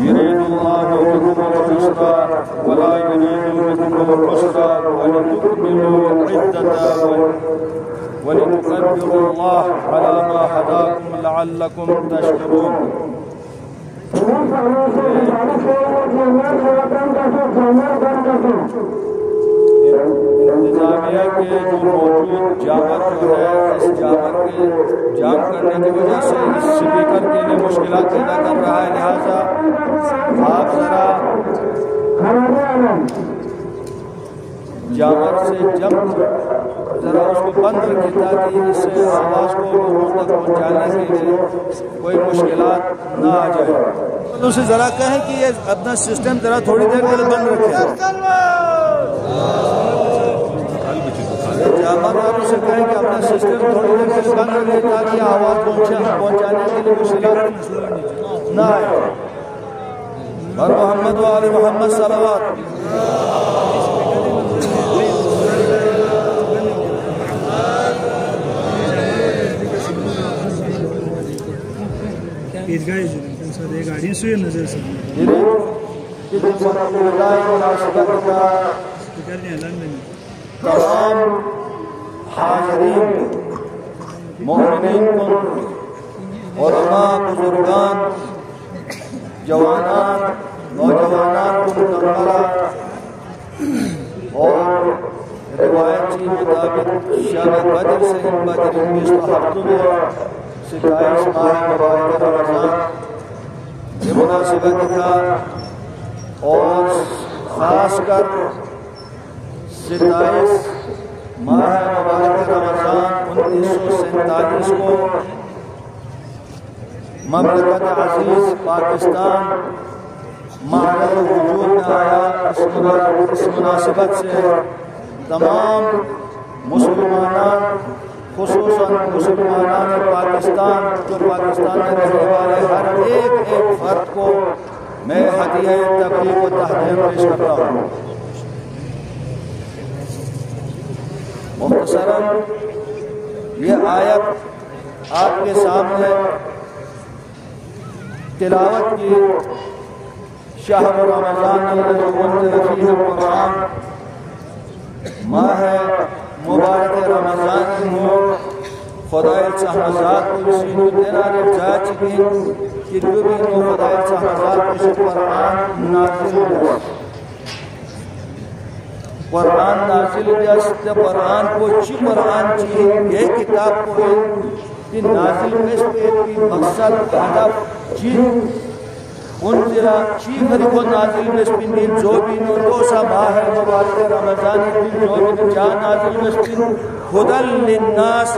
يريد الله بكم اليسر ولا يريد بكم العسر ولتكملوا العدة ولتكبروا الله على ما هداكم لعلكم تشكرون. انتظامیہ کے جو موجود جامع جو ہے اس جامع کے جام کرنے کی وجہ سے اس سپیکر کے لیے مشکلات پیدا کر رہا ہے، لہٰذا آپ ذرا جامع سے جم ذرا اس کو بند رکھیں تاکہ اس سے آواز کو لوگوں تک پہنچانے کے لیے کوئی مشکلات نہ آ جائے. تو اسے ذرا کہیں کہ یہ اپنا سسٹم ذرا تھوڑی دیر کے لیے بند رکھے. جامع آپ اسے کہیں کہ اپنا سسٹم تھوڑی دیر کے لیے بند رکھے تاکہ آواز پہنچانے کے لیے مشکلات نہ آئے. اور محمد و آل محمد صلوات. گاڑی سے نظر سے تمام حاضرین مومنین کو، علماء، بزرگان، جوانان، نوجوانان کو مکملہ اور روایت کے مطابق شب بدر سے ان بدر 20 ہفتوں میں 27 ماہ مبارک رمضان یہ مناسبت تھا، اور خاص کر 27 ماہ مبارک رمضان 1947 کو مملکت عزیز پاکستان معرض وجود میں آیا. اس مناسبت سے تمام مسلمانان، خصوصاً مسلمانان پاکستان جو پاکستان میں رہنے والے ہر ایک فرد کو میں ہدیہ تبریک و تہنیت پیش کرتا ہوں. مختصراً یہ آیت آپ کے سامنے تلاوت کی. شہر رمضان الذی انزل فیہ القرآن، ماہ مبارک رمضان ہو خدای صاحبزاد کو اسی دینا نے جا چکی کہ جو بھی نو خدای صاحبزاد کو قرآن نازل ہوا، قرآن نازل ہوا. قرآن کو چی قرآن چی یہ کتاب کو کہ نازل میں کی مقصد ہدف چی ان ذرا چی بھری کو نازل میں سپندی جو بھی نو دوسا ماہ مبارک رمضان کی جو بھی جان نازل میں سپند خدل للناس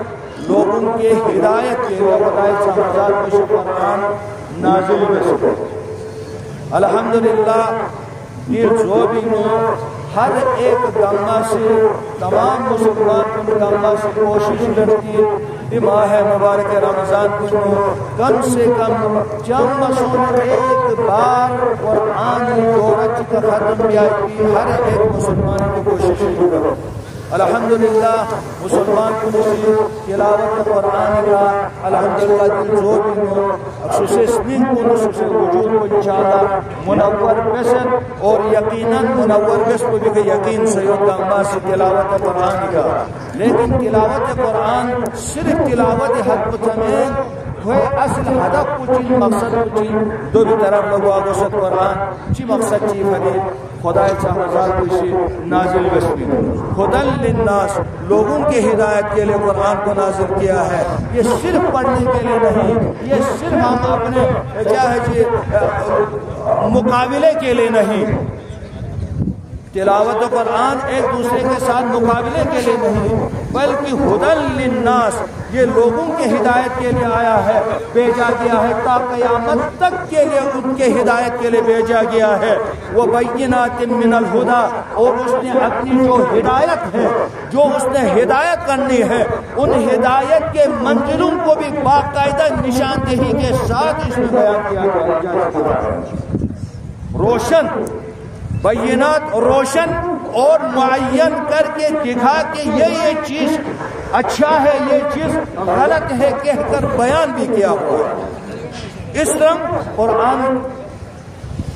لوگوں کے ہدایت کے لیے خدای صاحبزاد کو قرآن نازل میں سپند. الحمدللہ یہ جو بھی نو ہر ایک گامہ سے تمام مسلمان گامہ سے کوشش کرتی ماہ مبارک رمضان کو کم سے کم جمع سن ایک بار قرآن دورت کا ختم کیا کی ہر ایک مسلمان کی کوشش کرو. الحمدللہ مسلمان کو نصیب تلاوت قرآن کا الحمدللہ جو بھی ہو خصوصی سنین کو خصوصی وجود کو انشاءاللہ منور بسن اور یقیناً منور بس کو بھی یقین سید دامہ سے تلاوت قرآن کا. لیکن تلاوت قرآن صرف تلاوت حق متمین ہوئے اصل ہدف کو چیز مقصد کو چیز دو بھی طرف لگو آگوشت قرآن چی مقصد چی حدیث خدای صاحبزاد کو اسی نازل بسمی خدل للناس لوگوں کے ہدایت کے لئے قرآن کو نازل کیا ہے. یہ صرف پڑھنے کے لئے نہیں، یہ صرف ہم اپنے کیا ہے جی مقابلے کے لئے نہیں. تلاوت قرآن ایک دوسرے کے ساتھ مقابلے کے لیے نہیں بلکہ ہدل للناس یہ لوگوں کے ہدایت کے لیے آیا ہے، بھیجا گیا ہے تا قیامت تک کے لیے ان کے ہدایت کے لیے بھیجا گیا ہے. وہ بینات من الہدا اور اس نے اپنی جو ہدایت ہے جو اس نے ہدایت کرنی ہے ان ہدایت کے منزلوں کو بھی باقاعدہ نشاندہی کے ساتھ اس میں بیان کیا گیا. روشن بینات روشن اور معین کر کے دکھا کہ یہ چیز اچھا ہے یہ چیز غلط ہے کہہ کر بیان بھی کیا ہوا. اس طرح قرآن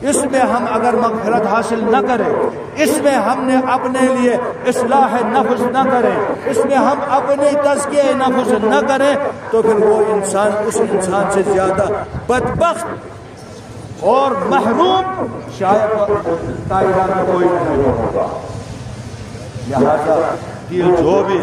اس میں ہم اگر مغفرت حاصل نہ کریں، اس میں ہم نے اپنے لیے اصلاح نفس نہ کریں، اس میں ہم اپنی تزکیہ نفس نہ کریں، تو پھر وہ انسان اس انسان سے زیادہ بدبخت اور محروم شاید کائنات میں کوئی نہیں ہوگا۔ لہذا دل جو بھی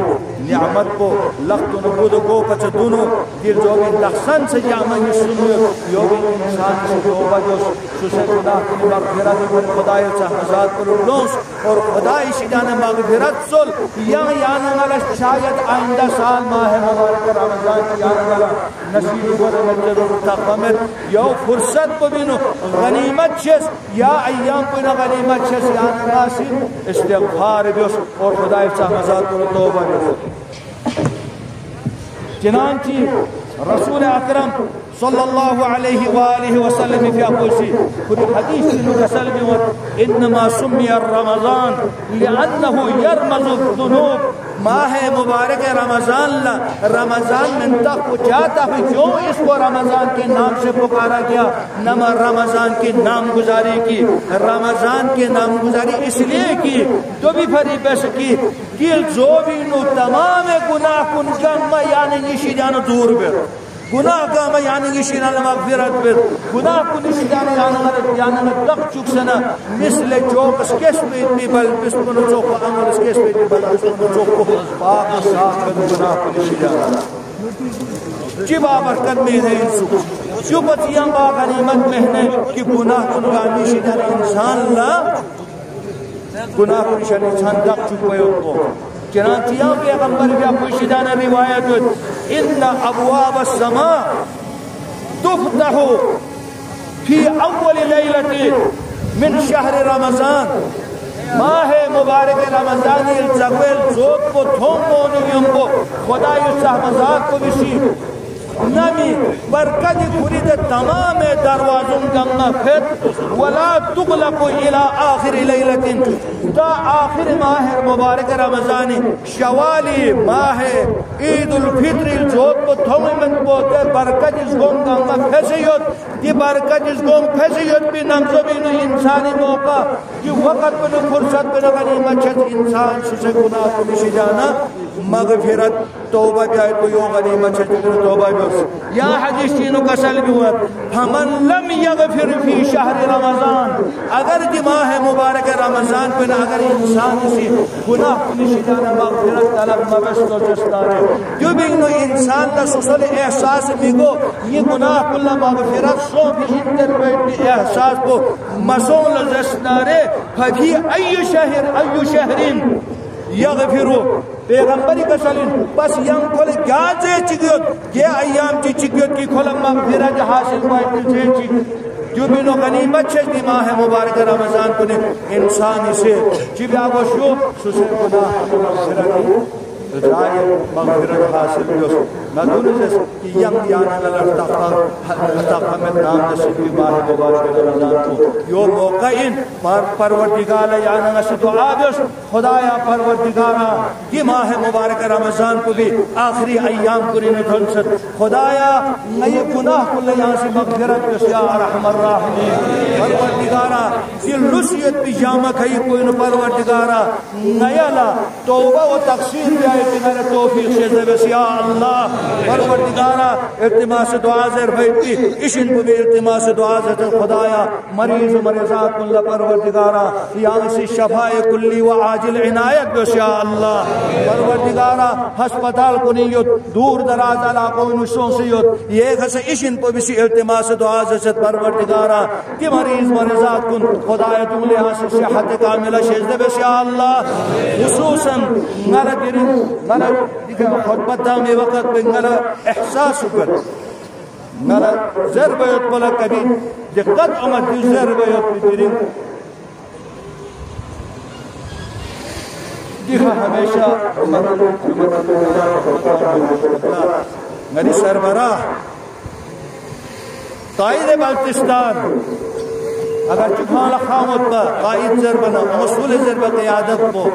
نعمت کو لخت نبود کو کچھ دونوں دل جو بھی لخصن سے جامع سنو یو بھی انسان سے توبہ جو سسے گناہ کی مغفرت پر خدای سہمزاد پر لونس اور خدای شدان مغفرت سل یعنی والا شاید آئندہ سال ماہ مبارک رمضان کی یعنی والا نصیب پر نجد تقامت یو فرصت کو بینو غنیمت شس یا ایام کو غنیمت شس یعنی ناصر استغفار بیوس اور خدای سہمزاد توبہ چنانچہ رسول اکرم صلی اللہ علیہ وآلہ وسلم في أقوسي كل حديث نقسل بيوت إنما سمي الرمضان لأنه يرمز الذنوب ماہ مبارک رمضان من تک جاتا ہے کیوں اس کو رمضان کے نام سے پکارا گیا؟ نما رمضان کی نام گزاری کی، رمضان کی نام گزاری اس لیے کی تو بھی فریبس کی کہ جو بھی نو تمام گناہ کن کم یعنی نشی جانا دور بر گناہ کام یعنی نشی جانا مغفرت بر گناہ کن نشی جانا دق چک سنا مثل چوک اس کس بیت بھی بل بسپن چوک عمل اس کس بیت بھی بل بسپن چوک پاک صاف کن گناہ کن نشی جانا جب آبرکت میں ہے انسو جو بطیاں با غنیمت مہنے کہ گناہ کن گانی شی جانا انسان لا گناہ کن نشی انسان دق چک بیت کو چنانچہ پیغمبر بھی پوشیدانہ روایت ان ابواب السماء تفتح فی اول لیلت من شہر رمضان ماہ مبارک رمضانی الزقویل زود کو تھومونیم کو خدای سہمزاد کو بسی نمی برکت خرید تمام دروازوں کا پھر ولا تغلق الى آخر لیلت تا آخر ماہ مبارک رمضانی شوالی ماہ عید الفطر الجود کو تھومی من بوتے برکت اس گوم کا پھیسیت یہ برکت اس گوم پھیسیت بھی نمزو بھی انسانی موقع یہ وقت بھی فرصت بھی غنیمت چھت انسان سسے گناہ کو مشی جانا مغفرت توبہ بھی آئے تو یوں غنیمت چھت توبہ بھی یا حدیث چینوں کا سلب ہوا فمن لم یغفر فی شہر رمضان اگر دی ماہ مبارک رمضان پہ اگر انسان اسی گناہ کنشی جانا مغفرت طلب مبست و جستارے جو بھی انسان کا سسل احساس بھی گو یہ گناہ کل مغفرت سو بھی اندر بیٹی احساس کو مسول جستارے ففی ای شہرین یغفرو پیغمبری کا سلیم بس یم کھولے کیا چے چگیت یہ ایام چی چگیت کی کھولم مغفرت حاصل بائی چے چگیت جو بھی نو غنیمت چھے دی ماہ مبارک رمضان کنے انسانی سے جی بھی آگو شو سسے گناہ مغفرت جائے مغفرت حاصل بیوس ندون جیسے کہ یم یانا للتقا میں نام نصیب کی ماہ مبارک رمضان کو یو موقع ان پروردگار یانا نصیب دعا بیوس خدایا پروردگارا یہ ماہ مبارک رمضان کو بھی آخری ایام کو رین تھنسد خدایا نئی گناہ کل یہاں سے مغفرت بیوس یا رحم الراحمین پروردگارا یہ لسیت بھی جامع کئی کوئی نو پروردگارا نیالا توبہ و تقصیر بیائی میرے توفیق سے بس یا اللہ پروردگارا التماس دعا زیر بیٹی اشن کو بھی التماس دعا زیر خدایا مریض و مریضات کل پروردگارا یہاں سے شفاء کلی و عاجل عنایت بس یا اللہ پروردگارا ہسپتال کو نہیں یوت دور دراز علاقوں نشوں سے یوت یہ خس اشن کو بھی التماس دعا زیر پروردگارا کہ مریض مریضات کن خدایا تم لہا سے صحت کاملہ شیزد بس یا اللہ خصوصاً نرد مانا خطبت دامی وقت پہ نرا احساس کر نرا ضربیت بلا کبھی دقت امت دی ضربیت پہ درین دیکھا ہمیشہ میری سربراہ قائد بلتستان اگر چکھالا خامت کا قائد ضربنا مسئول ضربہ قیادت کو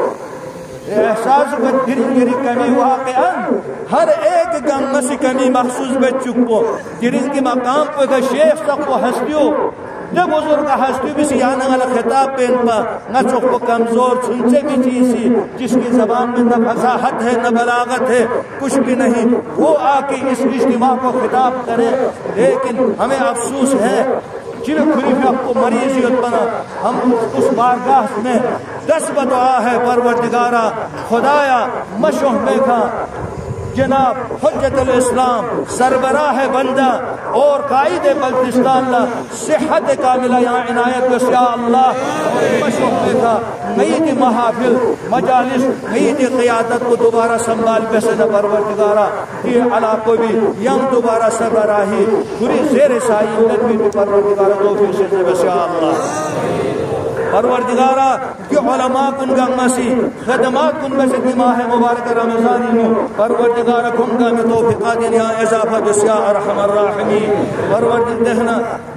احساس کو گری کمی واقعا ہر ایک گنگ سے کمی محسوس بچ چکو جرین کی مقام پہ شیخ تک کو ہستیو دے بزرگ ہستی بھی سیانا والا خطاب پین پا نچوک کو کمزور چھنچے بھی چیزی جس کی زبان میں نہ فصاحت ہے نہ بلاغت ہے کچھ بھی نہیں، وہ آ کے اس اجتماع کو خطاب کرے. لیکن ہمیں افسوس ہے جن خریف آپ کو مریضیت بنا، ہم اس بارگاہ میں دس بدعا ہے پروردگارا خدایا مشوہ میں کھا جناب حجت الاسلام سربراہ بندہ اور قائد بلتستان لا صحت کاملہ یا عنایت بس یا اللہ. مشوق تھا نئی دی محافل مجالس نئی دی قیادت کو دوبارہ سنبھال بسن پروردگارا یہ علاقوں بھی یم دوبارہ سربراہی پوری زیر سائی نبی پروردگارا توفیق سے بس یا اللہ. پروردگارا کہ علماء کن گا مسی خدمات کن بس ماہ مبارک رمضانی میں پروردگارا کن گا میں توفیقات یا اضافہ بس یا ارحم الراحمین. پروردگارا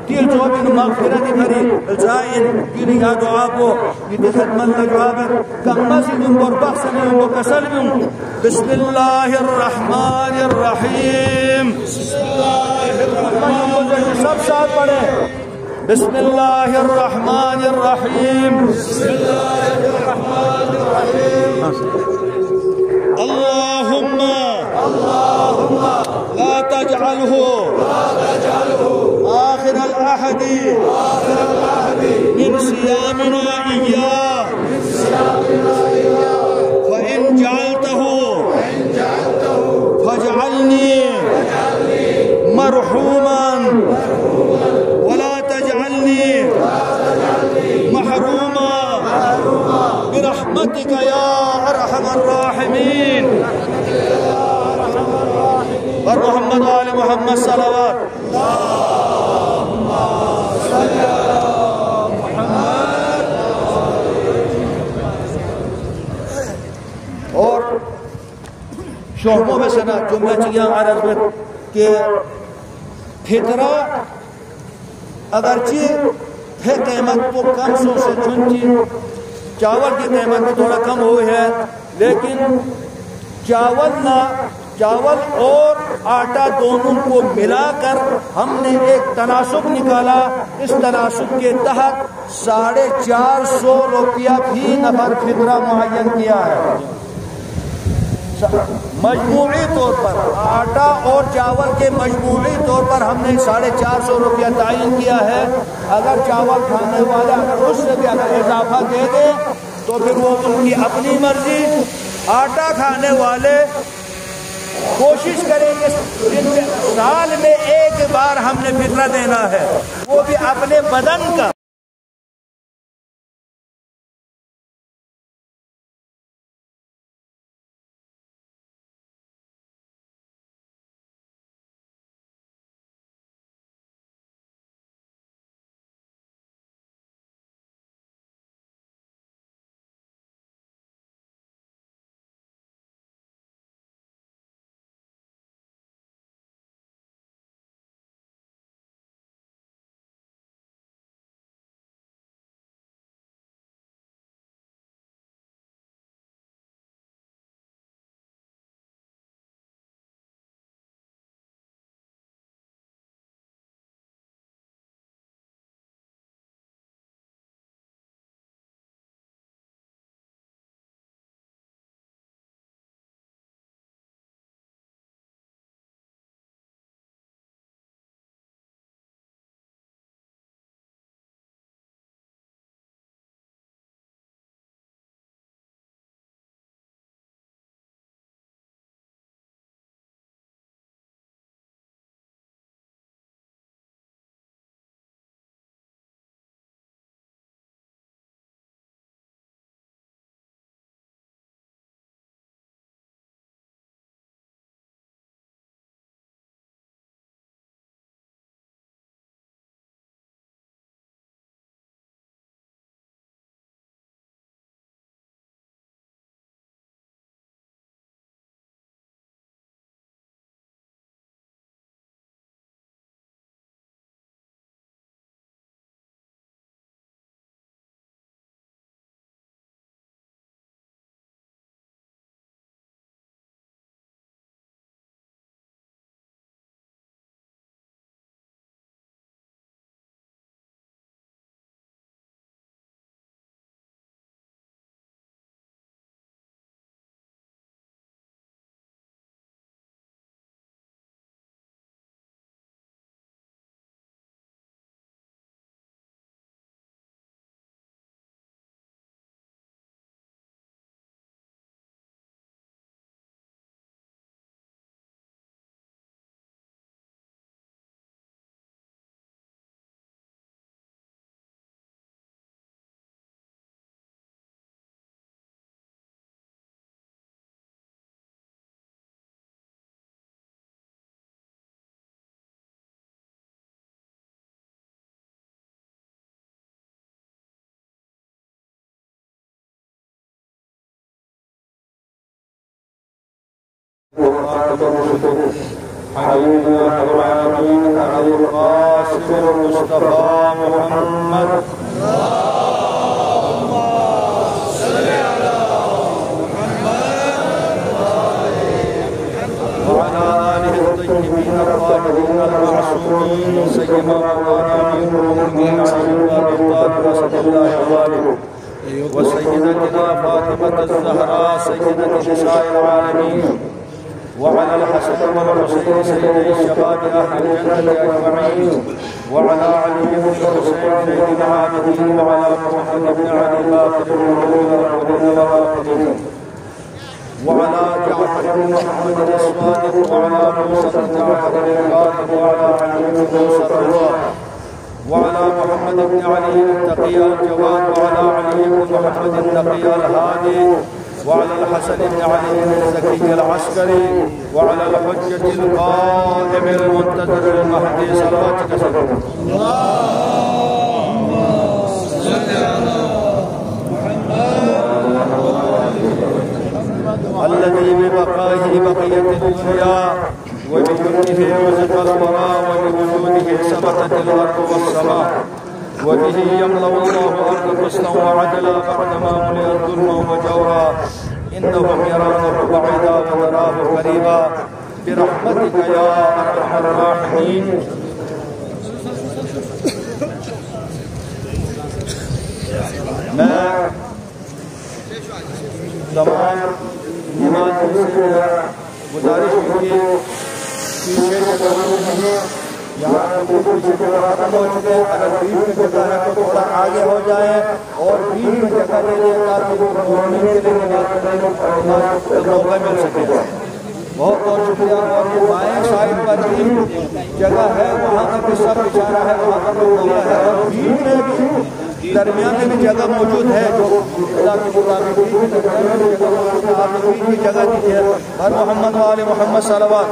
دل جو بھی مغفرت بھری زائن کی یا دعا کو یہ خدمت لگابت کہ مسی دن پر بخش میں وہ کسل میں. بسم اللہ الرحمن الرحیم. بسم اللہ الرحمن الرحیم. سب ساتھ پڑھیں. بسم اللہ الرحمن الرحیم. بسم اللہ الرحمن الرحیم. اللہم لا تجعلہ آخر العہد من صیامنا ایاہ فإن جعلتہ فاجعلنی مرحوما ولا تجعلني محروما برحمتك يا ارحم الراحمين. اور محمد آل محمد صلوات. اللهم صل على محمد. اور شعبوں میں سے نا جملہ چیاں عرض میں کہ فطرہ اگرچہ پھر قیمت کو کم سو سے چنچی چاول کی قیمت میں تھوڑا کم ہوئی ہے، لیکن چاول اور آٹا دونوں کو ملا کر ہم نے ایک تناسب نکالا. اس تناسب کے تحت 450 روپیہ فی نفر فطرہ معین کیا ہے. مجموعی طور پر آٹا اور چاول کے مجموعی طور پر ہم نے 450 روپیہ تعین کیا ہے. اگر چاول کھانے والا اگر اس سے بھی اگر اضافہ دے دے تو پھر وہ ان کی اپنی مرضی. آٹا کھانے والے کوشش کریں کہ سال میں ایک بار ہم نے فطرہ دینا ہے، وہ بھی اپنے بدن کا. وخاتم الرسل حبيبنا العالمين أبي القاسم المصطفى محمد الطيبين الطاهرين المعصومين سيما مولانا امير المؤمنين علي بن ابي طالب اسد الله الغالب وسيدتنا فاطمه الزهراء سيدة نساء العالمين وعلى الحسن والحسين سيدي الشباب اهل الجنه اجمعين وعلى علي بن الحسين زين العابدين وعلى محمد بن علي باقر الاولين والاخرين وعلى جعفر بن محمد الصادق وعلى موسى بن جعفر الكاظم وعلى علي بن موسى الرضا وعلى محمد بن علي التقي الجواد وعلى علي بن محمد التقي الهادي وعلى الحسن بن علي الزكي العسكري وعلى الحجة القائم المنتظر المهدي صلواتك سلام الذي ببقائه بقية الدنيا وبجنده رزق الوراء وبوجوده ثبتت الأرض والسماء وبه يملأ الله الأرض قسطا وعدلا بعدما ملئت ظلما وجورا إنهم يرونه بعيدا ونراه قريبا برحمتك يا أرحم الراحمين. میں تمام نمازی سے گزارش کی پیچھے یہاں پیچھے ختم ہو چکے اگر بیچ میں جگہ ہے تو تھوڑا آگے ہو جائے اور بیچ میں جگہ دے دیں تاکہ مومن کے لیے نماز موقع مل سکے. بہت بہت شکریہ. اور یہ بائیں سائڈ پر بھی جگہ ہے وہاں پر بھی سب اشارہ ہے وہاں پر موقع ہے اور بیچ میں بھی درمیان میں بھی جگہ موجود ہے جو خدا کے مطابق بیچ میں درمیان میں جگہ موجود ہے. آپ بیچ میں جگہ دیجیے. ہر محمد و آل محمد صلوات.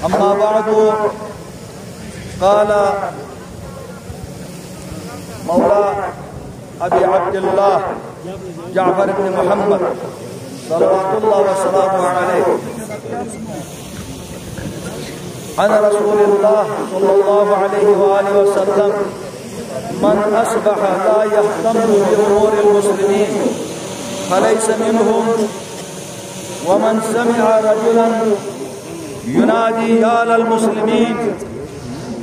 اما بعد قال مولا ابی عبداللہ جعفر بن محمد صلوات اللہ وسلامہ علیہ عن رسول اللہ صلی اللہ علیہ وآلہ وسلم من اصبح لا يهتم بأمور المسلمين فليس منهم ومن سمع رجلا ينادي يا للمسلمين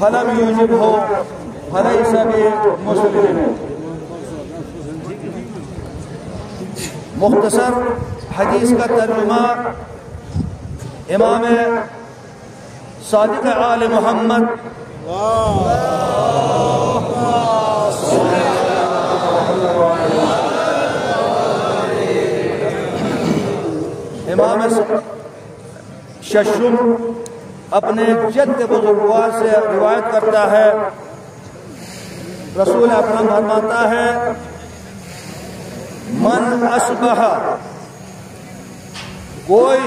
فلم يجبه فليس بمسلم. مختصر حدیث کا ترجمہ امام صادق آل محمد امام ششم اپنے جد بزرگوار سے روایت کرتا ہے. رسول اکرم فرماتا ہے من اصبح کوئی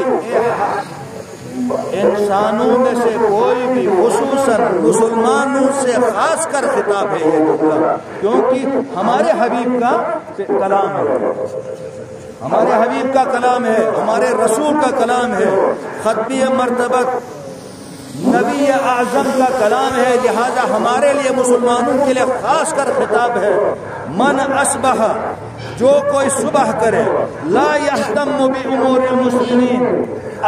انسانوں میں سے کوئی بھی خصوصاً مسلمانوں سے خاص کر خطاب ہے یہ جملہ کیونکہ ہمارے حبیب کا کلام ہے. ہمارے حبیب کا کلام ہے. ہمارے رسول کا کلام ہے. ختمی مرتبہ نبی اعظم کا کلام ہے. لہذا ہمارے لیے مسلمانوں کے لیے خاص کر خطاب ہے. من اصبح جو کوئی صبح کرے لا یہتم بامور المسلمین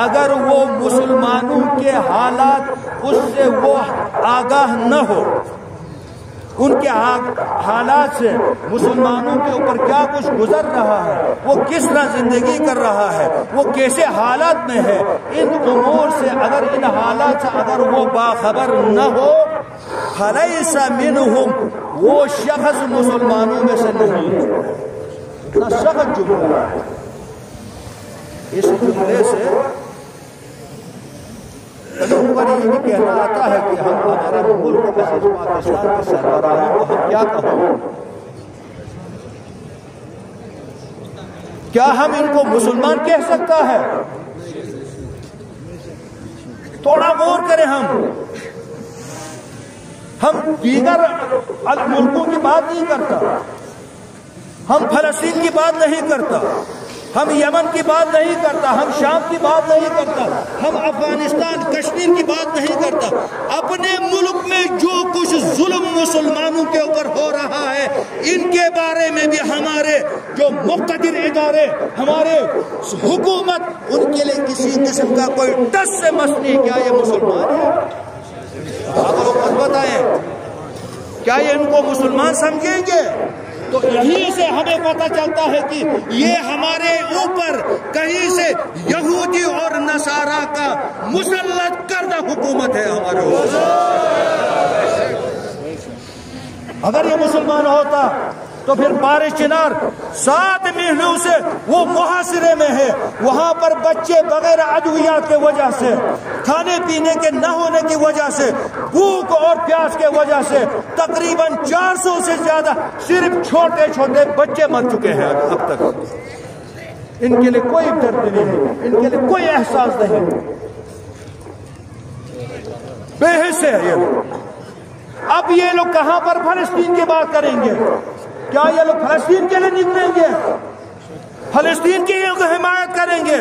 اگر وہ مسلمانوں کے حالات اس سے وہ آگاہ نہ ہو ان کے حالات سے مسلمانوں کے اوپر کیا کچھ گزر رہا ہے وہ کس طرح زندگی کر رہا ہے وہ کیسے حالات میں ہے ان امور سے اگر ان حالات سے اگر وہ باخبر نہ ہو فلیس منہم وہ شخص مسلمانوں میں سے نہیں ہے. اتنا سخت جملہ ہے. اس جملے سے کبھی پر یہ بھی کہنا آتا ہے کہ ہم ہمارے ملک میں پاکستان کے سربراہوں کو ہم کیا کہوں کیا ہم ان کو مسلمان کہہ سکتا ہے؟ تھوڑا غور کریں. ہم ہم دیگر ملکوں کی بات نہیں کرتا، ہم فلسطین کی بات نہیں کرتا، ہم یمن کی بات نہیں کرتا، ہم شام کی بات نہیں کرتا، ہم افغانستان کشمیر کی بات نہیں کرتا۔ اپنے ملک میں جو کچھ ظلم مسلمانوں کے اوپر ہو رہا ہے، ان کے بارے میں بھی ہمارے جو مقتدر ادارے، ہمارے حکومت، ان کے لیے کسی قسم کا کوئی ٹس سے مس نہیں۔ کیا یہ مسلمان ہے؟ آپ لوگ خود بتائیں، کیا یہ ان کو مسلمان سمجھیں گے؟ تو یہیں سے ہمیں پتہ چلتا ہے کہ یہ ہمارے اوپر کہیں سے یہودی اور نصارہ کا مسلط کردہ حکومت ہے ہمارے اوپر۔ اگر یہ مسلمان ہوتا تو پھر بارش چنار 7 مہینوں سے وہ محاصرے میں ہے، وہاں پر بچے بغیر ادویات کے وجہ سے، کھانے پینے کے نہ ہونے کی وجہ سے، بھوک اور پیاس کے وجہ سے تقریباً 400 سے زیادہ صرف چھوٹے چھوٹے بچے مر چکے ہیں اب تک۔ ان کے لیے کوئی درد نہیں ہے، ان کے لیے کوئی احساس نہیں، بے حس ہے یہ لوگ۔ اب یہ لوگ کہاں پر فلسطین کی بات کریں گے؟ کیا یہ لوگ فلسطین کے لیے نکلیں گے؟ فلسطین کی حمایت کریں گے؟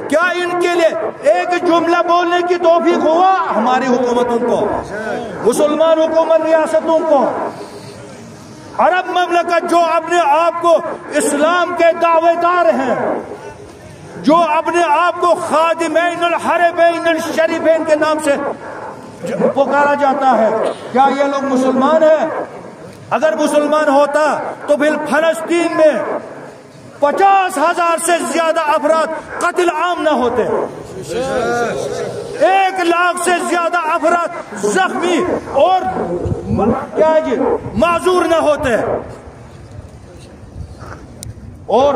کیا ان کے لیے ایک جملہ بولنے کی توفیق ہوا ہماری حکومتوں کو، مسلمان حکومت ریاستوں کو؟ عرب مملکت جو اپنے آپ کو اسلام کے دعوے دار ہیں، جو اپنے آپ کو خادمین الحرمین الشریفین کے نام سے پکارا جاتا ہے، کیا یہ لوگ مسلمان ہیں؟ اگر مسلمان ہوتا تو پھر فلسطین میں 50,000 سے زیادہ افراد قتل عام نہ ہوتے، 1 لاکھ سے زیادہ افراد زخمی اور معذور نہ ہوتے، اور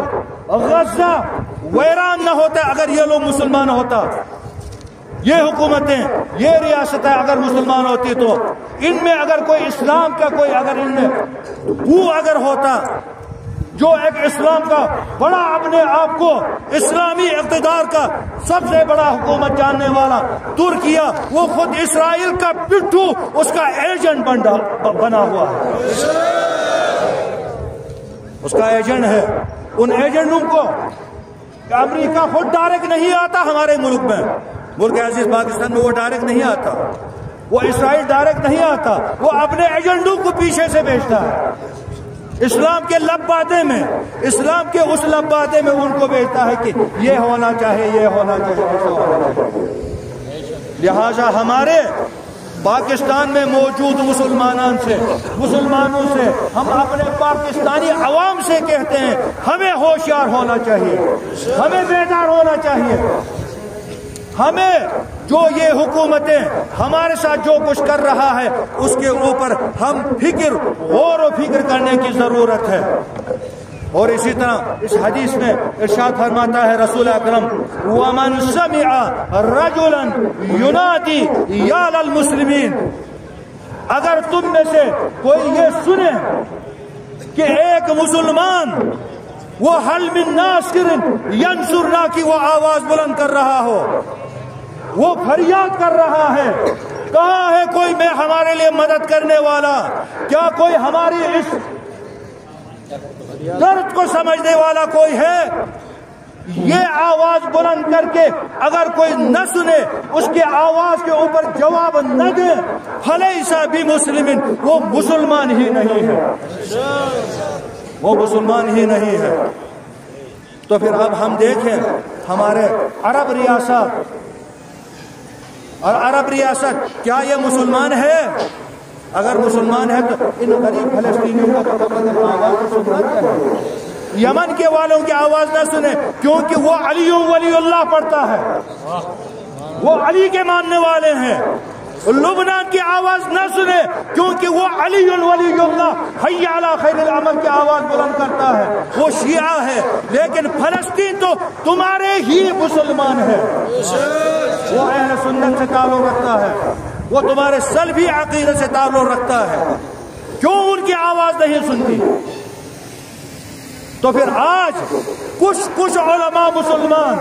غزہ ویران نہ ہوتے اگر یہ لوگ مسلمان ہوتا۔ یہ حکومتیں، یہ ریاستیں اگر مسلمان ہوتی تو ان میں اگر کوئی اسلام کا کوئی اگر ان میں وہ اگر ہوتا، جو ایک اسلام کا بڑا اپنے آپ کو اسلامی اقتدار کا سب سے بڑا حکومت جاننے والا ترکیہ، وہ خود اسرائیل کا پٹھو اس کا ایجنٹ بنا ہوا ہے، اس کا ایجنٹ ہے۔ ان ایجنٹوں کو امریکہ خود ڈائریکٹ نہیں آتا ہمارے ملک میں، ملک عزیز پاکستان میں وہ ڈائریکٹ نہیں آتا، وہ اسرائیل ڈائریکٹ نہیں آتا، وہ اپنے ایجنٹوں کو پیچھے سے بھیجتا ہے۔ اسلام کے لبادے میں، اسلام کے اس لبادے میں ان کو بھیجتا ہے کہ یہ ہونا چاہیے، یہ ہونا چاہیے، ایسا ہونا چاہیے۔ لہذا ہمارے پاکستان میں موجود مسلمانوں سے ہم اپنے پاکستانی عوام سے کہتے ہیں، ہمیں ہوشیار ہونا چاہیے، ہمیں بیدار ہونا چاہیے، ہمیں جو یہ حکومتیں ہمارے ساتھ جو کچھ کر رہا ہے اس کے اوپر ہم غور و فکر کرنے کی ضرورت ہے۔ اور اسی طرح اس حدیث میں ارشاد فرماتا ہے رسول اکرم، وَمَنْ سَمِعَ رَجُلًا يُنَادِي يَا لِلْمُسْلِمِينَ، اگر تم میں سے کوئی یہ سنے کہ ایک مسلمان وہ حل من ناصر ینصرنا کی وہ آواز بلند کر رہا ہو، وہ فریاد کر رہا ہے، کہاں ہے کوئی میں ہمارے لیے مدد کرنے والا؟ کیا کوئی ہماری اس درد کو سمجھنے والا کوئی ہے؟ یہ آواز بلند کر کے اگر کوئی نہ سنے، اس کے آواز کے اوپر جواب نہ دے، فلیس بمسلم، وہ مسلمان ہی نہیں ہے، وہ مسلمان ہی نہیں ہے۔ تو پھر اب ہم دیکھیں ہمارے عرب ریاست، اور عرب ریاست کیا یہ مسلمان ہے؟ اگر مسلمان ہے تو ان غریب فلسطینیوں کو آواز سننا چاہیے، یمن کے والوں کی آواز نہ سنیں کیونکہ وہ علی ولی اللہ پڑھتا ہے، وہ علی کے ماننے والے ہیں۔ لبنان کی آواز نہ سنے کیونکہ وہ علی ولی اللہ حی علی خیر العمل کی آواز بلند کرتا ہے، وہ شیعہ ہے۔ لیکن فلسطین تو تمہارے ہی مسلمان ہے، وہ اہل سنت سے تعلق رکھتا ہے، وہ تمہارے سلفی عقیدے سے تعلق رکھتا ہے، کیوں ان کی آواز نہیں سنتی؟ تو پھر آج کچھ علماء مسلمان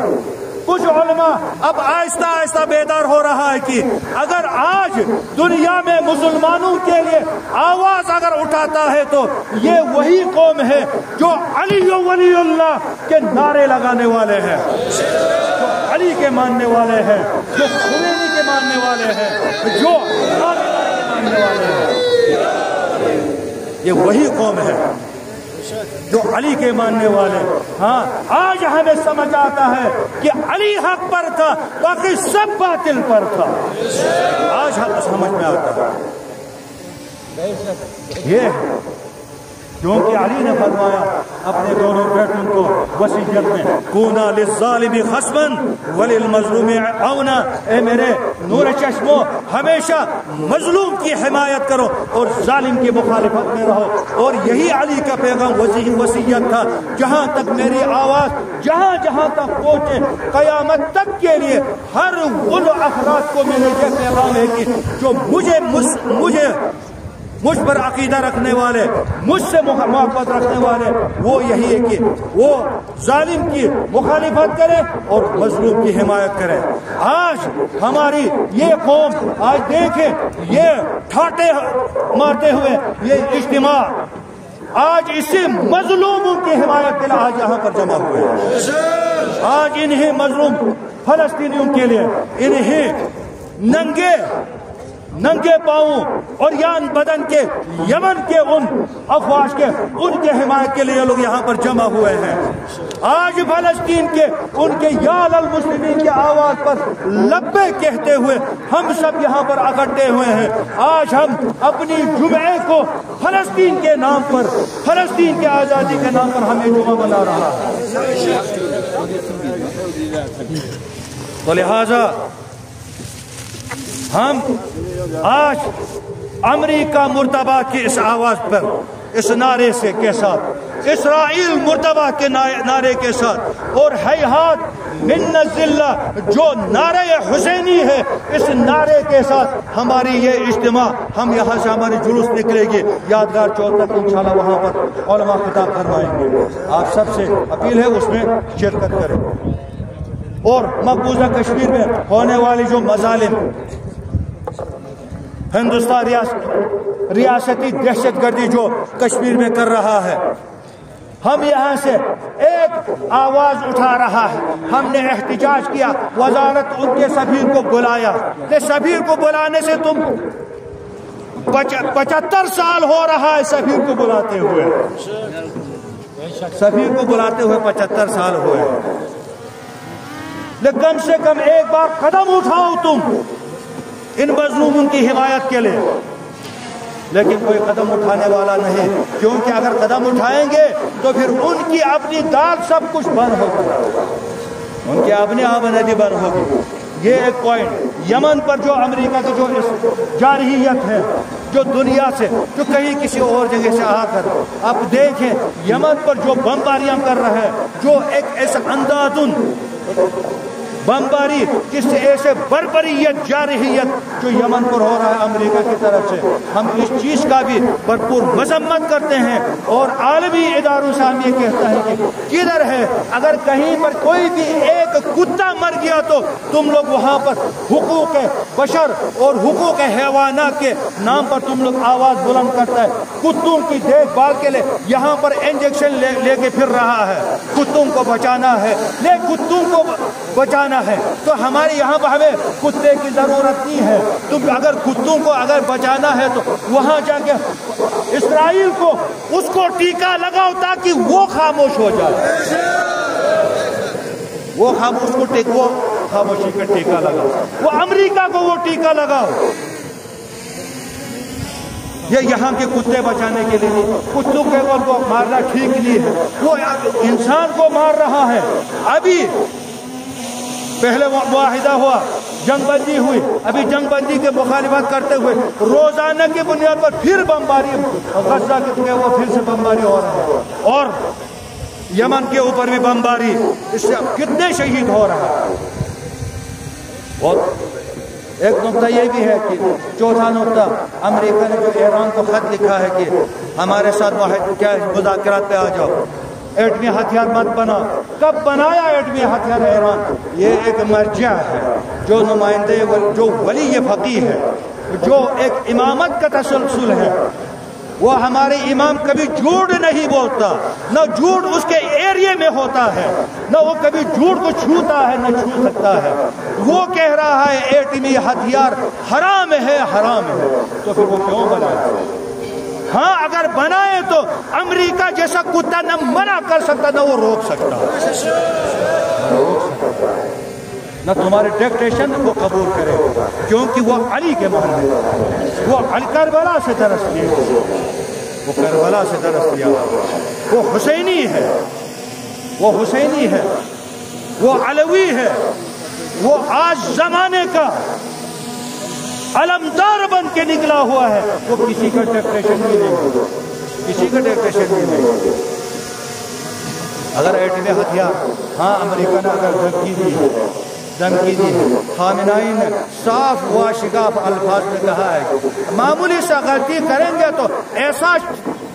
کچھ علماء اب آہستہ آہستہ بیدار ہو رہا ہے کہ اگر آج دنیا میں مسلمانوں کے لیے آواز اگر اٹھاتا ہے تو یہ وہی قوم ہے جو علی ولی اللہ کے نعرے لگانے والے ہیں، جو علی کے ماننے والے ہیں، جو خمینی کے ماننے والے ہیں، جو ماننے والے ہیں۔ یہ وہی قوم ہے جو علی کے ماننے والے۔ ہاں آج ہمیں سمجھ آتا ہے کہ علی حق پر تھا، باقی سب باطل پر تھا۔ آج ہمیں سمجھ میں آتا ہے یہ کیونکہ علی نے فرمایا اپنے دونوں بیٹوں کو وصیت میں، کونا للظالم خصما وللمظلوم عونا، اے میرے نور چشموں ہمیشہ مظلوم کی حمایت کرو اور ظالم کی مخالفت میں رہو۔ اور یہی علی کا پیغام وصیت تھا، جہاں تک میری آواز جہاں جہاں تک پہنچے قیامت تک کے لیے ہر ان افراد کو میرے یہ پیغام ہے کہ جو مجھ پر عقیدہ رکھنے والے، مجھ سے محبت رکھنے والے، وہ یہی ہے کہ وہ ظالم کی مخالفت کرے اور مظلوم کی حمایت کرے۔ آج ہماری یہ قوم، آج دیکھیں یہ ٹھاٹے مارتے ہوئے یہ اجتماع آج اسی مظلوموں کی حمایت کے لیے آج یہاں پر جمع ہوئے ہیں۔ آج انہیں مظلوم فلسطینیوں کے لیے، انہیں ننگے پاؤں اور یان بدن کے یمن کے ان افواج کے ان کے حمایت کے لیے لوگ یہاں پر جمع ہوئے ہیں۔ آج فلسطین کے ان کے یا المسلمین کی آواز پر لبے کہتے ہوئے ہم سب یہاں پر اکٹھے ہوئے ہیں۔ آج ہم اپنی جمعے کو فلسطین کے نام پر، فلسطین کی آزادی کے نام پر ہمیں جمعہ بنا رہا ہے۔ تو لہذا ہم آج امریکہ مردباد کی اس آواز پر، اس نعرے سے کے ساتھ، اسرائیل مردباد کے نعرے کے ساتھ، اور ہیہات من الذلہ جو نعرہ حسینی ہے، اس نعرے کے ساتھ ہماری یہ اجتماع، ہم یہاں سے ہماری جلوس نکلے گی یادگار چوک تک، انشاءاللہ وہاں پر علماء خطاب فرمائیں گے۔ آپ سب سے اپیل ہے اس میں شرکت کریں، اور مقبوضہ کشمیر میں ہونے والی جو مظالم ہندوستان ریاستی دہشت گردی جو کشمیر میں کر رہا ہے، ہم یہاں سے ایک آواز اٹھا رہا ہے۔ ہم نے احتجاج کیا، وزارت ان کے سفیر کو بلایا، کہ سفیر کو بلانے سے تم 75 سال ہو رہا ہے سفیر کو بلاتے ہوئے، سفیر کو بلاتے ہوئے 75 سال ہوئے، لیکن کم سے کم ایک بار قدم اٹھاؤ تم ان مظلوموں کی حمایت کے لیے۔ لیکن کوئی قدم اٹھانے والا نہیں، کیونکہ اگر قدم اٹھائیں گے تو پھر ان کی اپنی دال سب کچھ بند ہوگا، ان کی اپنی آمدنی بند ہوگی۔ یہ ایک پوائنٹ یمن پر جو امریکہ کی جو جارحیت ہے، جو دنیا سے، جو کہیں کسی اور جگہ سے آ کر آپ دیکھیں یمن پر جو بمباریاں کر رہا ہے، جو ایک ایسا اندازن بمباری، جس سے ایسے بربریت جارحیت جو یمن پر ہو رہا ہے امریکہ کی طرف سے، ہم اس چیز کا بھی بھرپور مذمت کرتے ہیں، اور عالمی اداروں سے ہم یہ کہتے ہیں کہ کدھر ہے، اگر کہیں پر کوئی بھی ایک کتا مر گیا تو تم لوگ وہاں پر حقوق بشر اور حقوق حیوانات کے نام پر تم لوگ آواز بلند کرتا ہے۔ کتوں کی دیکھ بھال کے لیے یہاں پر انجیکشن لے کے پھر رہا ہے، کتوں کو بچانا ہے، کتوں کو بچانا ہے، تو ہمارے یہاں پر ہمیں کتے کی ضرورت نہیں ہے۔ تم اگر کتوں کو اگر بچانا ہے تو وہاں جا کے اسرائیل کو اس کو ٹیکہ لگاؤ تاکہ وہ خاموش ہو جائے، وہ خاموشی کا ٹیکہ لگاؤ، وہ امریکہ کو وہ ٹیکہ لگاؤ۔ یہ یہاں کے کتے بچانے کے لیے، کتوں کو مارنا ٹھیک نہیں ہے، وہ انسان کو مار رہا ہے۔ ابھی پہلے معاہدہ ہوا، جنگ بندی ہوئی، ابھی جنگ بندی کے مخالفت کرتے ہوئے روزانہ کی بنیاد پر پھر بمباری، غزہ کے وہ پھر سے بمباری ہو رہا ہے، اور یمن کے اوپر بھی بمباری، اس سے کتنے شہید ہو رہا ہے۔ اور ایک نقطہ یہ بھی ہے کہ چوتھا نقطہ، امریکہ نے جو ایران کو خط لکھا ہے کہ ہمارے ساتھ کیا مذاکرات پہ آ جاؤ، ایٹمی ہتھیار مت بنا. کب بنایا ایٹمی ہتھیار ایران؟ یہ ایک مرجع ہے جو نمائندے جو ولی فقیہ ہے، جو ایک امامت کا تسلسل ہے. وہ ہمارے امام کبھی جھوٹ نہیں بولتا، نہ جھوٹ اس کے ایریے میں ہوتا ہے، نہ وہ کبھی جھوٹ کو چھوتا ہے نہ چھو سکتا ہے. وہ کہہ رہا ہے ایٹمی ہتھیار حرام ہے، حرام ہے، تو پھر وہ کیوں بنائے؟ ہاں اگر بنائے تو امریکہ جیسا کتا نہ منع کر سکتا نہ وہ روک سکتا، نہ تمہارے ڈکٹیشن کو قبول کرے، کیونکہ وہ علی کے ماننے، وہ کربلا سے درس کیا، وہ کربلا سے درس کیا، وہ حسینی ہے، وہ حسینی ہے، وہ علوی ہے، وہ آج زمانے کا علمدار بن کے نکلا ہوا ہے. وہ کسی کا ڈکٹیشن بھی نہیں، کسی کا ڈکٹیشن بھی نہیں. اگر ایٹمی ہتھیار، ہاں امریکہ نے اگر دھمکی دی ہے، خامنائی نے صاف و شگاف الفاظ میں کہا ہے معمولی سا غلطی کریں گے تو ایسا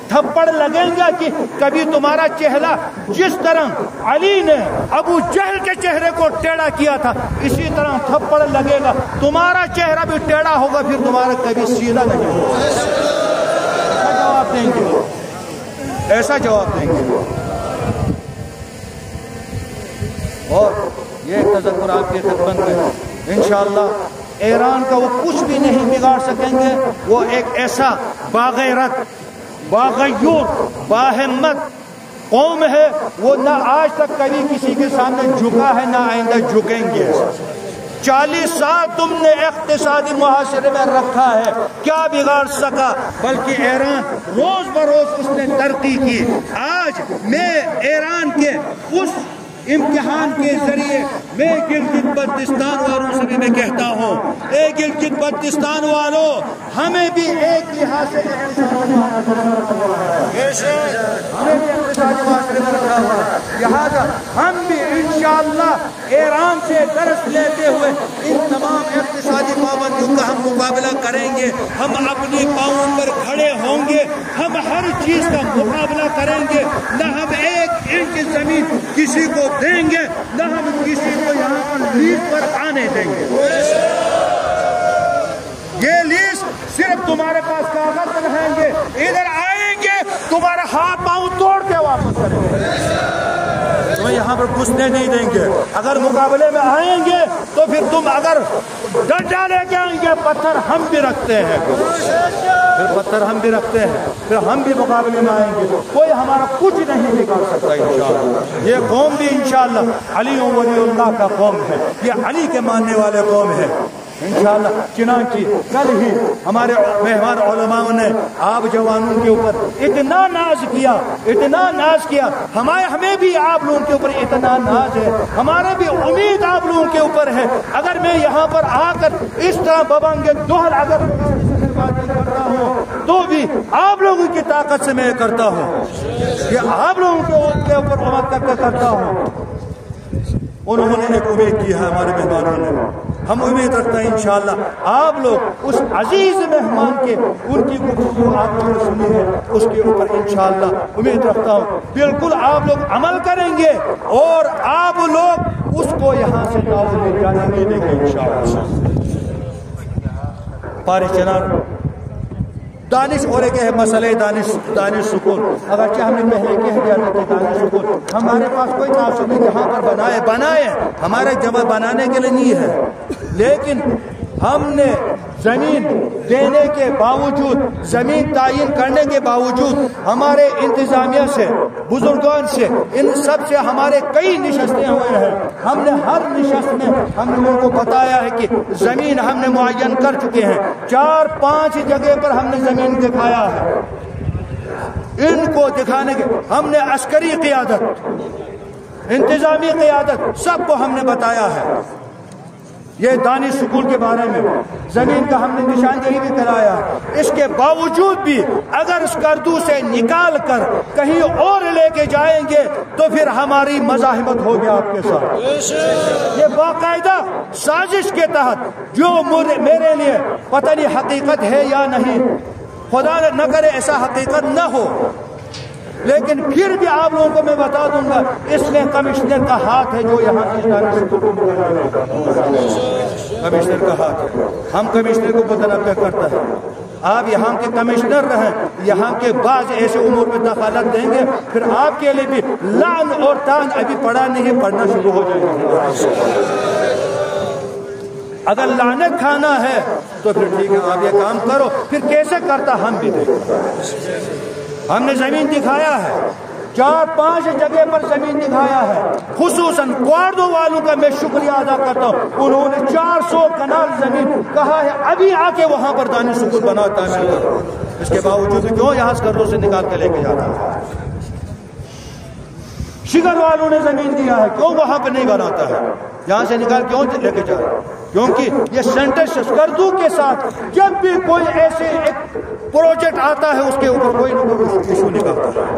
تھپڑ لگیں گا کہ کبھی تمہارا چہرہ جس طرح علی نے ابو جہل کے چہرے کو ٹیڑھا کیا تھا اسی طرح تھپڑ لگے گا، تمہارا چہرہ بھی ٹیڑھا ہوگا، پھر تمہارا کبھی سیدھا نہیں ہوگا. ایسا جواب دیں گے، ایسا جواب دیں گے. اور یہ تذکر آپ کی خدمت میں انشاءاللہ ایران کا وہ کچھ بھی نہیں بگاڑ سکیں گے. وہ ایک ایسا باغیرت، باغیور، باہمت قوم ہے، وہ نہ آج تک کبھی کسی کے سامنے جھکا ہے نہ آئندہ جھکیں گے. 40 سال تم نے اقتصادی محاصرے میں رکھا ہے، کیا بگاڑ سکا؟ بلکہ ایران روز بروز اس نے ترقی کی. آج میں ایران کے اس امتحان کے ذریعے میں گلگت بلتستان والوں سے بھی میں کہتا ہوں، اے گلگت بلتستان والوں، ہمیں بھی ایک لحاظ سے لہذا ہم بھی انشاءاللہ ایران سے درس لیتے ہوئے ان تمام اقتصادی پابندیوں کا ہم مقابلہ کریں گے. ہم اپنی پاؤں پر کھڑے ہوں گے، ہم ہر چیز کا مقابلہ کریں گے. نہ ہم ایک انچ زمین کسی کو دیں گے، نہ ہم کسی کو یہاں پر لیز پر آنے دیں گے. یہ لیز صرف تمہارے پاس کاغذ رہیں گے، ادھر آئیں گے تمہارا ہاتھ پاؤں توڑ کے واپس کریں گے، تمہیں یہاں پر گھسنے نہیں دیں گے. اگر مقابلے میں آئیں گے تو پھر تم اگر ڈنڈا لے کے آئیں گے، پتھر ہم بھی رکھتے ہیں، پھر پتھر ہم بھی رکھتے ہیں، پھر ہم بھی مقابلے میں آئیں گے، کوئی ہمارا کچھ نہیں بگاڑ سکتا انشاءاللہ. یہ قوم بھی انشاءاللہ علی ولی اللہ کا قوم ہے، یہ علی کے ماننے والے قوم ہے انشاءاللہ. چنانچہ کل ہی ہمارے مہمان علماء نے آپ جوانوں کے اوپر اتنا ناز کیا، اتنا ناز کیا. ہمیں بھی آپ لوگوں کے اوپر اتنا ناز ہے، ہمارے بھی امید آپ لوگوں کے اوپر ہے. اگر میں یہاں پر آ کر اس طرح ببنگے دوہر اگر کرتا ہوں تو بھی آپ لوگوں کی طاقت سے میں کرتا ہوں، یہ آپ لوگوں کے اوپر امید کر کے کرتا ہوں. انہوں نے ایک امید کی ہے ہمارے مہمانوں نے، ہم امید رکھتے ہیں انشاءاللہ آپ لوگ اس عزیز مہمان کے ان کی گفتگو آپ لوگوں نے سنی ہے اس کے اوپر انشاءاللہ امید رکھتا ہوں بالکل آپ لوگ عمل کریں گے اور آپ لوگ اس کو یہاں سے ناول جانے نہیں دیں گے انشاءاللہ. پارے چنار دانش اور ایک ہے مسئلہ دانش سکون. اگرچہ ہم نے پہلے کہہ دیا تھا کہ دانش سکون ہمارے پاس کوئی تعصب نہیں، جہاں پر بنائے ہمارے جمع بنانے کے لیے نہیں ہے، لیکن ہم نے زمین دینے کے باوجود، زمین تعین کرنے کے باوجود ہمارے انتظامیہ سے، بزرگان سے، ان سب سے ہمارے کئی نشستیں ہوئے ہیں. ہم نے ہر نشست میں ہم لوگوں کو بتایا ہے کہ زمین ہم نے معین کر چکے ہیں. 4-5 جگہ پر ہم نے زمین دکھایا ہے. ان کو دکھانے کے ہم نے عسکری قیادت، انتظامی قیادت سب کو ہم نے بتایا ہے. یہ دانش سکول کے بارے میں زمین کا ہم نے نشاندہی بھی کرایا. اس کے باوجود بھی اگر اس کردو سے نکال کر کہیں اور لے کے جائیں گے تو پھر ہماری مزاحمت ہوگی آپ کے ساتھ. یہ باقاعدہ سازش کے تحت جو میرے لیے پتہ نہیں حقیقت ہے یا نہیں، خدا نہ کرے ایسا حقیقت نہ ہو، لیکن پھر بھی آپ لوگوں کو میں بتا دوں گا اس میں کمشنر کا ہاتھ ہے جو یہاں کمشنر کا ہاتھ ہے. ہم کمشنر کو متنبع کرتا ہے. آپ یہاں کے کمشنر رہیں, یہاں کے بعض ایسے امور میں دخالت دیں گے, پھر آپ کے لیے بھی لعن اور طعن ابھی پڑا نہیں, پڑھنا شروع ہو جائے گا. اگر لعنت کھانا ہے تو پھر ٹھیک ہے, آپ یہ کام کرو. پھر کیسے کرتا ہم بھی دیکھیں. ہم نے زمین دکھایا ہے, 4-5 جگہ پر زمین دکھایا ہے. خصوصاً کوارڈو والوں کا میں شکریہ ادا کرتا ہوں, انہوں نے 400 کنال زمین کہا ہے ابھی آ کے وہاں پر دانش سکول بناتا ہے. اس کے باوجود کیوں یہاں اسکردوں سے نکال کے لے کے جاتا ہے. شگر والوں نے زمین دیا ہے, کیوں وہاں پہ نہیں بناتا ہے, یہاں سے نکال کیوں لے کے جا رہا ہے؟ کیونکہ یہ سینٹر اسکردو کے ساتھ جب بھی کوئی ایسے ایک پروجیکٹ آتا ہے اس کے اوپر کوئی نہ کوئی ایشو نکالتا ہے,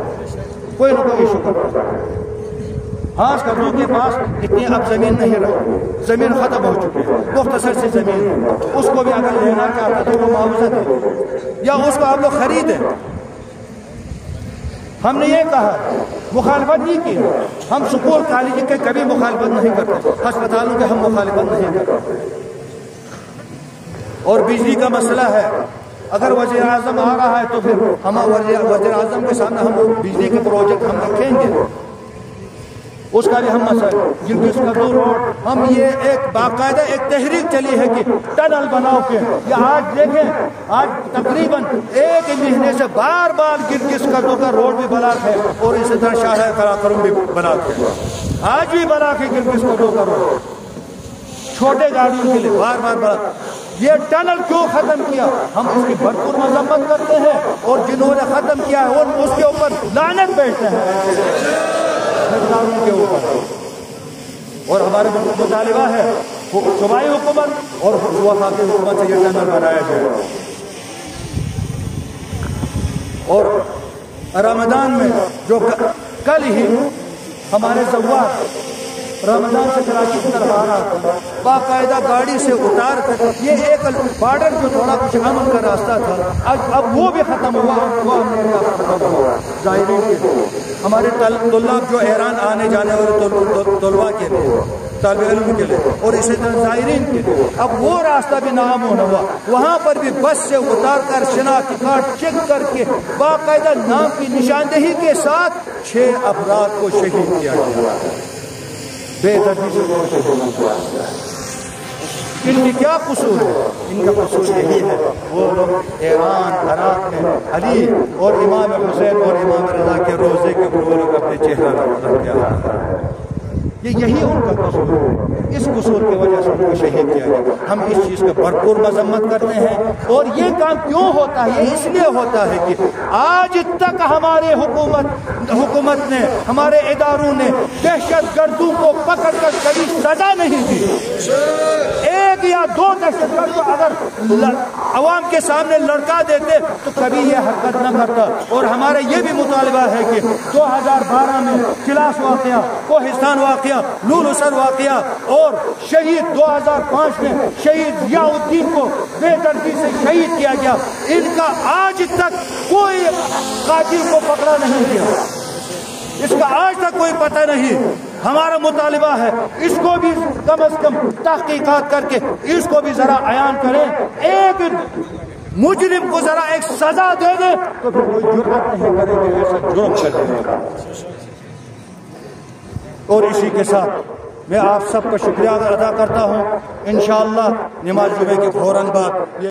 کوئی نہ کوئی ایشو کرتا ہے. ہاں اسکردو کے پاس اتنی اب زمین نہیں رہی, زمین ختم ہو چکی ہے, مختصر سی زمین, اس کو بھی اگر لینا چاہتا تو وہ معاوضہ دے یا اس کو آپ لوگ خریدیں. ہم نے یہ کہا, مخالفت نہیں کی. ہم سکول کالج کے کبھی مخالفت نہیں کرتے, ہسپتالوں کے ہم مخالفت نہیں کرتے. اور بجلی کا مسئلہ ہے, اگر وزیر اعظم آ رہا ہے تو پھر ہم وزیر اعظم کے سامنے ہم بجلی کے پروجیکٹ ہم رکھیں گے, اس کا بھی ہم مسئلہ. جن کا روڈ ہم یہ ایک باقاعدہ ایک تحریک چلی ہے کہ ٹنل بناؤ کے, یہ آج دیکھیں آج تقریباً 1 مہینے سے بار بار گرگس کردو کا روڈ بھی بلاک ہے اور اسی طرح شاہراہ قراقرم بھی بلاک ہے. آج بھی بلاک ہے گرگس کردو کا روڈ, چھوٹے گاڑیوں کے لیے بار بار بلاک. یہ ٹنل کیوں ختم کیا؟ ہم اس کی بھرپور مذمت کرتے ہیں, اور جنہوں نے ختم کیا ہے اور اس کے اوپر لعنت بیٹھتے ہیں کے اوپر. اور ہمارے مطالبہ ہے صوبائی حکومت اور وفاقی حکومت سے یہ ٹنل بنایا جائے. اور رمضان میں جو کل ہی ہمارے زوار رمضان سے کراچی کی طرف آ رہا تھا, باقاعدہ گاڑی سے اتار کر یہ ایک بارڈر جو تھوڑا کچھ امن کا راستہ تھا اب وہ بھی ختم ہوا. ظاہرین کے ہمارے طلاب جو ایران آنے جانے والے طلباء کے لیے, طالب علم کے لیے, اور اسی طرح ظاہرین کے لیے اب وہ راستہ بھی ناممکن ہوا. وہاں پر بھی بس سے اتار کر شناختی کارڈ چیک کر کے باقاعدہ نام کی نشاندہی کے ساتھ 6 افراد کو شہید کیا گیا. بے دردی سے ان کی کیا قصور ہے؟ ان کا قصور یہی ہے وہ لوگ ایران عراق میں علی اور امام حسین اور امام رضا کے روزے کے اوپر وہ لوگ اپنے چہرہ رکھ کے آ رہے ہیں. یہی ان کا قصور ہے, اس قصور کی وجہ سے ان کو شہید کیا گیا. ہم اس چیز کا بھرپور مذمت کرتے ہیں. اور یہ کام کیوں ہوتا ہے؟ یہ اس لیے ہوتا ہے کہ آج تک ہمارے حکومت نے, ہمارے اداروں نے دہشت گردوں کو پکڑ کر کبھی سزا نہیں دی. 1 یا 2 دہشت گرد کو اگر عوام کے سامنے لڑکا دیتے تو کبھی یہ حرکت نہ کرتا. اور ہمارا یہ بھی مطالبہ ہے کہ 2012 میں کلاس واقعہ, کوہستان واقعہ, نور سر واقعہ اور شہید 2005 میں شہید ضیاء الدین کو بے دردی سے شہید کیا گیا. ان کا آج تک کوئی قاتل کو پکڑا نہیں گیا, اس کا آج تک کوئی پتہ نہیں. ہمارا مطالبہ ہے اس کو بھی کم از کم تحقیقات کر کے اس کو بھی ذرا عیان کریں. ایک مجرم کو ذرا ایک سزا دے دے تو پھر کوئی جرأت نہیں کرے گا ایسا جرم کرنے کا. اور اسی کے ساتھ میں آپ سب کا شکریہ ادا کرتا ہوں. انشاءاللہ نماز جمعے کے فوراً بعد